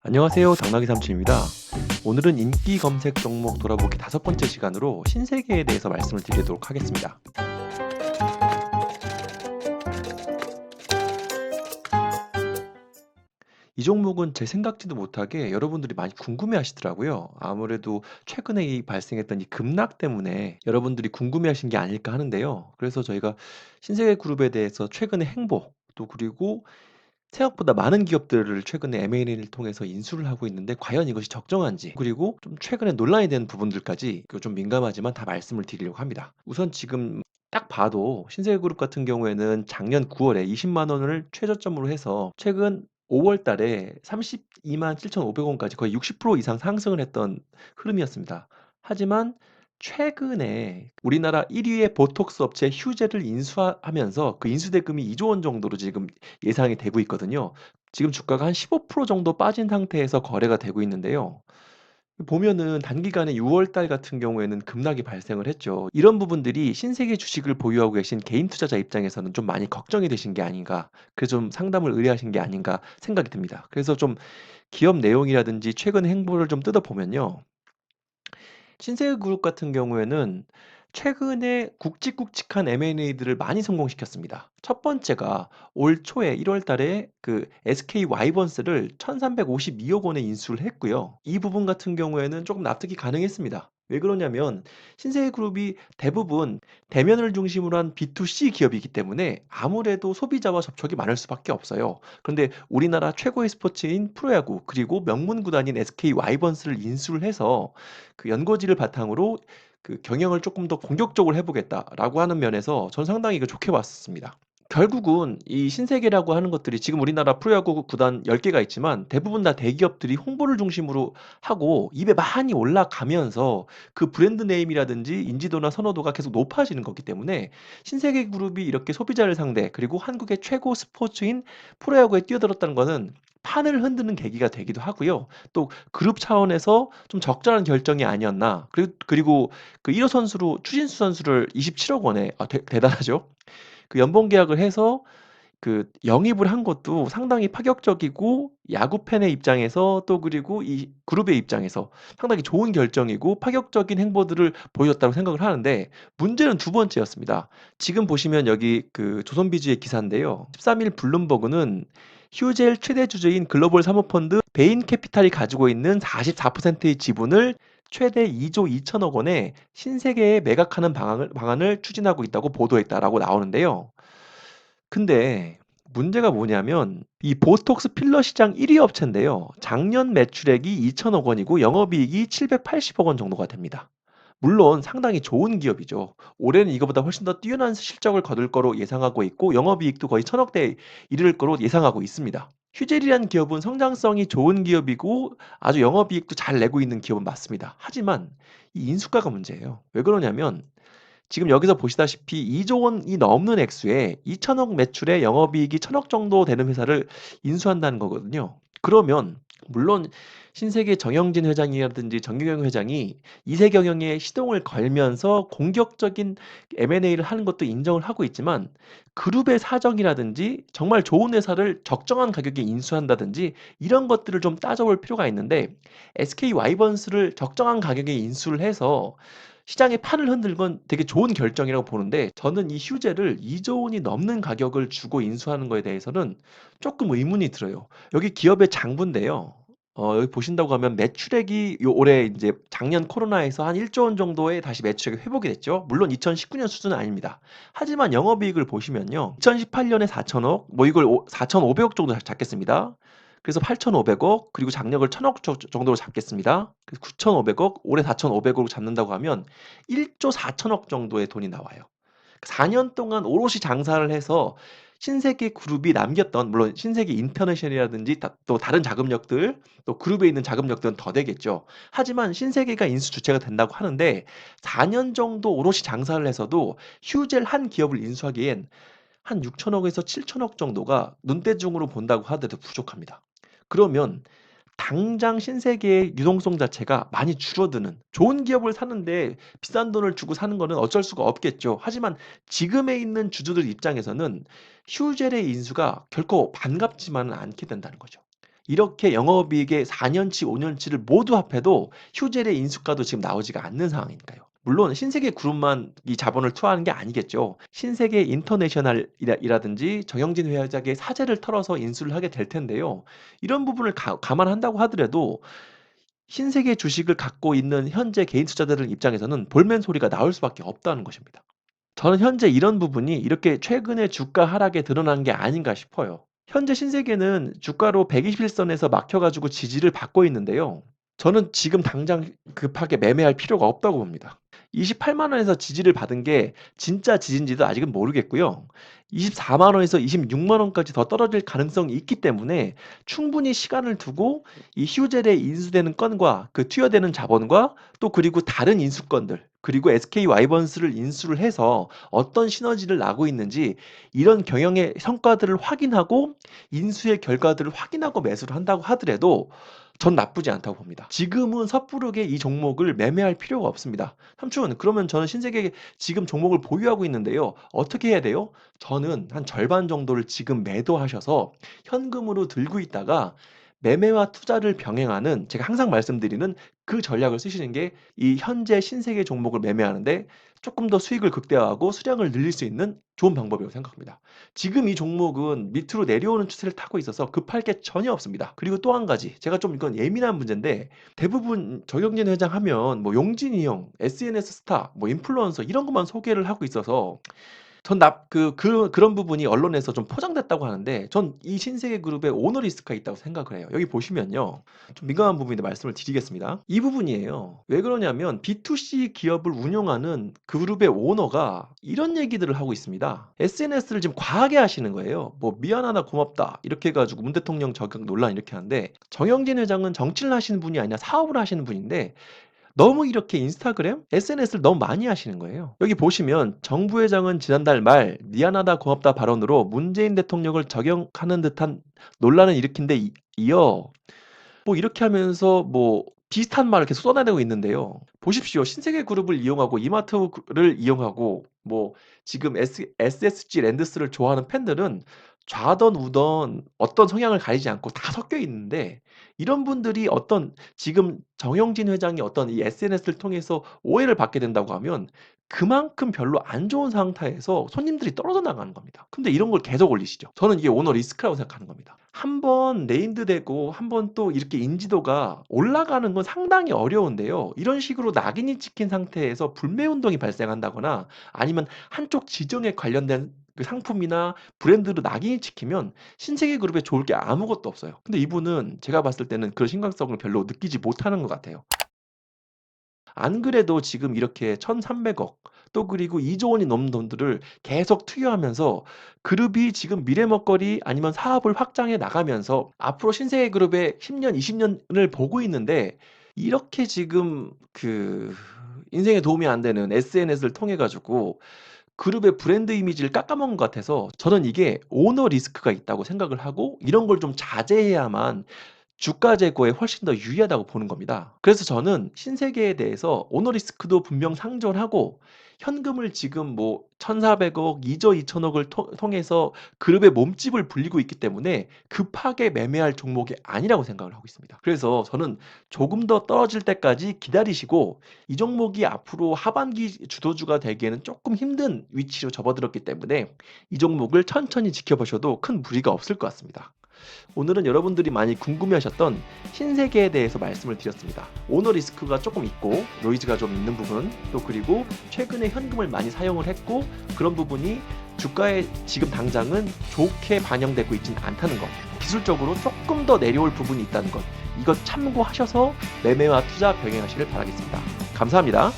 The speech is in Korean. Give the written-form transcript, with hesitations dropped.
안녕하세요. 당나귀 삼촌입니다. 오늘은 인기 검색 종목 돌아보기 다섯 번째 시간으로 신세계에 대해서 말씀을 드리도록 하겠습니다. 이 종목은 제 생각지도 못하게 여러분들이 많이 궁금해 하시더라고요. 아무래도 최근에 발생했던 이 급락 때문에 여러분들이 궁금해 하신 게 아닐까 하는데요. 그래서 저희가 신세계 그룹에 대해서 최근의 행보, 또 그리고 생각보다 많은 기업들을 최근에 M&A를 통해서 인수를 하고 있는데 과연 이것이 적정한지, 그리고 좀 최근에 논란이 된 부분들까지 좀 민감하지만 다 말씀을 드리려고 합니다. 우선 지금 딱 봐도 신세계그룹 같은 경우에는 작년 9월에 20만 원을 최저점으로 해서 최근 5월 달에 32만 7,500원까지 거의 60% 이상 상승을 했던 흐름이었습니다. 하지만 최근에 우리나라 1위의 보톡스 업체 휴젤을 인수하면서 그 인수 대금이 2조 원 정도로 지금 예상이 되고 있거든요. 지금 주가가 한 15% 정도 빠진 상태에서 거래가 되고 있는데요. 보면은 단기간에 6월 달 같은 경우에는 급락이 발생을 했죠. 이런 부분들이 신세계 주식을 보유하고 계신 개인 투자자 입장에서는 좀 많이 걱정이 되신 게 아닌가, 그래서 좀 상담을 의뢰하신 게 아닌가 생각이 듭니다. 그래서 좀 기업 내용이라든지 최근 행보를 좀 뜯어보면요. 신세계그룹 같은 경우에는 최근에 굵직굵직한 M&A들을 많이 성공시켰습니다. 첫 번째가 올 초에 1월 달에 그 SK 와이번스를 1,352억 원에 인수를 했고요. 이 부분 같은 경우에는 조금 납득이 가능했습니다. 왜 그러냐면 신세계그룹이 대부분 대면을 중심으로 한 B2C 기업이기 때문에 아무래도 소비자와 접촉이 많을 수밖에 없어요. 그런데 우리나라 최고의 스포츠인 프로야구, 그리고 명문 구단인 SK 와이번스를 인수를 해서 그 연고지를 바탕으로 그 '경영을 쪼끔 더 공격적으로 해 보겠다.'라고 하는 면에서 전 상당히 그 좋게 봤습니다. 결국은 이 신세계라고 하는 것들이 지금 우리나라 프로야구 구단 10 개가 있지만 대부분 다 대기업들이 홍보를 중심으로 하고 입에 많이 올라가면서 그 브랜드 네임이라든지 인지도나 선호도가 계속 높아지는 거기 때문에 신세계그룹이 이렇게 소비자를 상대, 그리고 한국의 최고 스포츠인 프로야구에 뛰어들었다는 거는 판을 흔드는 계기가 되기도 하고요. 또 그룹 차원에서 좀 적절한 결정이 아니었나. 그리고 그 1호 선수로 추신수 선수를 27억 원에, 대단하죠. 그 연봉 계약을 해서 그 영입을 한 것도 상당히 파격적이고, 야구 팬의 입장에서 또 그리고 이 그룹의 입장에서 상당히 좋은 결정이고 파격적인 행보들을 보였다고 생각을 하는데, 문제는 두 번째였습니다. 지금 보시면 여기 그 조선비즈의 기사인데요. 13일 블룸버그는 휴젤 최대 주주인 글로벌 사모펀드 베인 캐피탈이 가지고 있는 44%의 지분을 최대 2조 2천억 원에 신세계에 매각하는 방안을 추진하고 있다고 보도했다라고 나오는데요. 근데 문제가 뭐냐면 이 보톡스 필러 시장 1위 업체인데요. 작년 매출액이 2천억 원이고 영업이익이 780억 원 정도가 됩니다. 물론 상당히 좋은 기업이죠. 올해는 이거보다 훨씬 더 뛰어난 실적을 거둘 거로 예상하고 있고, 영업이익도 거의 1,000억대에 이를 거로 예상하고 있습니다. 휴젤이란 기업은 성장성이 좋은 기업이고 아주 영업이익도 잘 내고 있는 기업은 맞습니다. 하지만 이 인수가가 문제예요. 왜 그러냐면 지금 여기서 보시다시피 2조 원이 넘는 액수에 2천억 매출에 영업이익이 1,000억 정도 되는 회사를 인수한다는 거거든요. 그러면 물론 신세계 정영진 회장이라든지 정유경 회장이 이세 경영에 시동을 걸면서 공격적인 M&A를 하는 것도 인정을 하고 있지만, 그룹의 사정이라든지 정말 좋은 회사를 적정한 가격에 인수한다든지 이런 것들을 좀 따져볼 필요가 있는데, SK 와이번스를 적정한 가격에 인수를 해서 시장의 판을 흔든 건 되게 좋은 결정이라고 보는데, 저는 이 휴재를 2조 원이 넘는 가격을 주고 인수하는 거에 대해서는 조금 의문이 들어요. 여기 기업의 장부인데요. 여기 보신다고 하면 매출액이 요 올해 인제 작년 코로나에서 한 1조 원 정도의 다시 매출액이 회복이 됐죠. 물론 2019년 수준은 아닙니다. 하지만 영업이익을 보시면요. 2018 년에 4천억, 뭐 이걸 4,500억 정도 잡겠습니다. 그래서 8,500억, 그리고 장력을 1,000억 정도로 잡겠습니다. 그래서 9,500억, 올해 4,500억으로 잡는다고 하면 1조 4천억 정도의 돈이 나와요. 4년 동안 오롯이 장사를 해서 신세계 그룹이 남겼던, 물론 신세계 인터내셔널이라든지 또 다른 자금력들, 또 그룹에 있는 자금력들은 더 되겠죠. 하지만 신세계가 인수 주체가 된다고 하는데 4년 정도 오롯이 장사를 해서도 휴젤 한 기업을 인수하기엔 한 6천억에서 7천억 정도가 눈대중으로 본다고 하더라도 부족합니다. 그러면 당장 신세계의 유동성 자체가 많이 줄어드는, 좋은 기업을 사는데 비싼 돈을 주고 사는 거는 어쩔 수가 없겠죠. 하지만 지금에 있는 주주들 입장에서는 휴젤의 인수가 결코 반갑지만은 않게 된다는 거죠. 이렇게 영업이익의 4 년치, 5 년치를 모두 합해도 휴젤의 인수가도 지금 나오지가 않는 상황이니까요. 물론 신세계 그룹만 이 자본을 투하하는 게 아니겠죠. 신세계 인터내셔널이라든지 정영진 회장의 사재를 털어서 인수를 하게 될 텐데요. 이런 부분을 감안한다고 하더라도 신세계 주식을 갖고 있는 현재 개인 투자자들 입장에서는 볼멘 소리가 나올 수밖에 없다는 것입니다. 저는 현재 이런 부분이 이렇게 최근에 주가 하락에 드러난 게 아닌가 싶어요. 현재 신세계는 주가로 121선에서 막혀 가지고 지지를 받고 있는데요. 저는 지금 당장 급하게 매매할 필요가 없다고 봅니다. 28만 원에서 지지를 받은 게 진짜 지지인지도 아직은 모르겠고요. 24만 원에서 26만 원까지 더 떨어질 가능성이 있기 때문에 충분히 시간을 두고 이 휴젤에 인수되는 건과 그 투여되는 자본과 또 그리고 다른 인수건들 그리고 SK 와이번스를 인수를 해서 어떤 시너지를 나고 있는지 이런 경영의 성과들을 확인하고 인수의 결과들을 확인하고 매수를 한다고 하더라도 전 나쁘지 않다고 봅니다. 지금은 섣부르게 이 종목을 매매할 필요가 없습니다. 삼촌, 그러면 저는 신세계 지금 종목을 보유하고 있는데요. 어떻게 해야 돼요? 저는 한 절반 정도를 지금 매도하셔서 현금으로 들고 있다가 매매와 투자를 병행하는 제가 항상 말씀드리는 그 전략을 쓰시는 게 이 현재 신세계 종목을 매매하는데 조금 더 수익을 극대화하고 수량을 늘릴 수 있는 좋은 방법이라고 생각합니다. 지금 이 종목은 밑으로 내려오는 추세를 타고 있어서 급할 게 전혀 없습니다. 그리고 또 한 가지, 제가 좀 이건 예민한 문제인데 대부분 정영진 회장 하면 뭐 용진이 형, SNS 스타, 뭐 인플루언서 이런 것만 소개를 하고 있어서 전 그런 부분이 언론에서 좀 포장됐다고 하는데 전 이 신세계 그룹에 오너 리스크가 있다고 생각을 해요. 여기 보시면요. 좀 민감한 부분인데 말씀을 드리겠습니다. 이 부분이에요. 왜 그러냐면 B2C 기업을 운영하는 그룹의 오너가 이런 얘기들을 하고 있습니다. SNS를 지금 과하게 하시는 거예요. 뭐 미안하다 고맙다 이렇게 해 가지고 문 대통령 저격 논란 이렇게 하는데 정영진 회장은 정치를 하시는 분이 아니라 사업을 하시는 분인데 너무 이렇게 인스타그램, SNS를 너무 많이 하시는 거예요. 여기 보시면 정 부회장은 지난달 말 미안하다 고맙다 발언으로 문재인 대통령을 저격하는 듯한 논란을 일으킨 데 이어 뭐 이렇게 하면서 뭐 비슷한 말을 계속 쏟아내고 있는데요. 보십시오. 신세계 그룹을 이용하고 이마트를 이용하고 뭐 지금 SSG 랜드스를 좋아하는 팬들은 좌던 우던 어떤 성향을 가리지 않고 다 섞여 있는데 이런 분들이 어떤 지금 정영진 회장이 어떤 이 SNS를 통해서 오해를 받게 된다고 하면 그만큼 별로 안 좋은 상태에서 손님들이 떨어져 나가는 겁니다. 근데 이런 걸 계속 올리시죠. 저는 이게 오너 리스크라고 생각하는 겁니다. 한번 네임드 되고 한번 또 이렇게 인지도가 올라가는 건 상당히 어려운데요. 이런 식으로 낙인이 찍힌 상태에서 불매 운동이 발생한다거나 아니면 한쪽 지정에 관련된 그 상품이나 브랜드로 낙인이 찍히면 신세계 그룹에 좋을 게 아무것도 없어요. 근데 이분은 제가 봤을 때는 그런 심각성을 별로 느끼지 못하는 것 같아요. 안 그래도 지금 이렇게 1,300억 또 그리고 2조 원이 넘는 돈들을 계속 투여하면서 그룹이 지금 미래 먹거리 아니면 사업을 확장해 나가면서 앞으로 신세계 그룹의 10년, 20년을 보고 있는데 이렇게 지금 그 인생에 도움이 안 되는 SNS를 통해 가지고 그룹의 브랜드 이미지를 깎아먹은 것 같아서 저는 이게 오너 리스크가 있다고 생각을 하고 이런 걸 좀 자제해야만 주가 제고에 훨씬 더 유리하다고 보는 겁니다. 그래서 저는 신세계에 대해서 오너 리스크도 분명 상존하고 현금을 지금 뭐 1,400억, 2조 2천억을 통해서 그룹의 몸집을 불리고 있기 때문에 급하게 매매할 종목이 아니라고 생각을 하고 있습니다. 그래서 저는 조금 더 떨어질 때까지 기다리시고 이 종목이 앞으로 하반기 주도주가 되기에는 조금 힘든 위치로 접어들었기 때문에 이 종목을 천천히 지켜보셔도 큰 무리가 없을 것 같습니다. 오늘은 여러분들이 많이 궁금해하셨던 신세계에 대해서 말씀을 드렸습니다. 오너 리스크가 조금 있고 노이즈가 좀 있는 부분 또 그리고 최근에 현금을 많이 사용을 했고 그런 부분이 주가에 지금 당장은 좋게 반영되고 있지는 않다는 것 기술적으로 조금 더 내려올 부분이 있다는 것 이것 참고하셔서 매매와 투자 병행하시길 바라겠습니다. 감사합니다.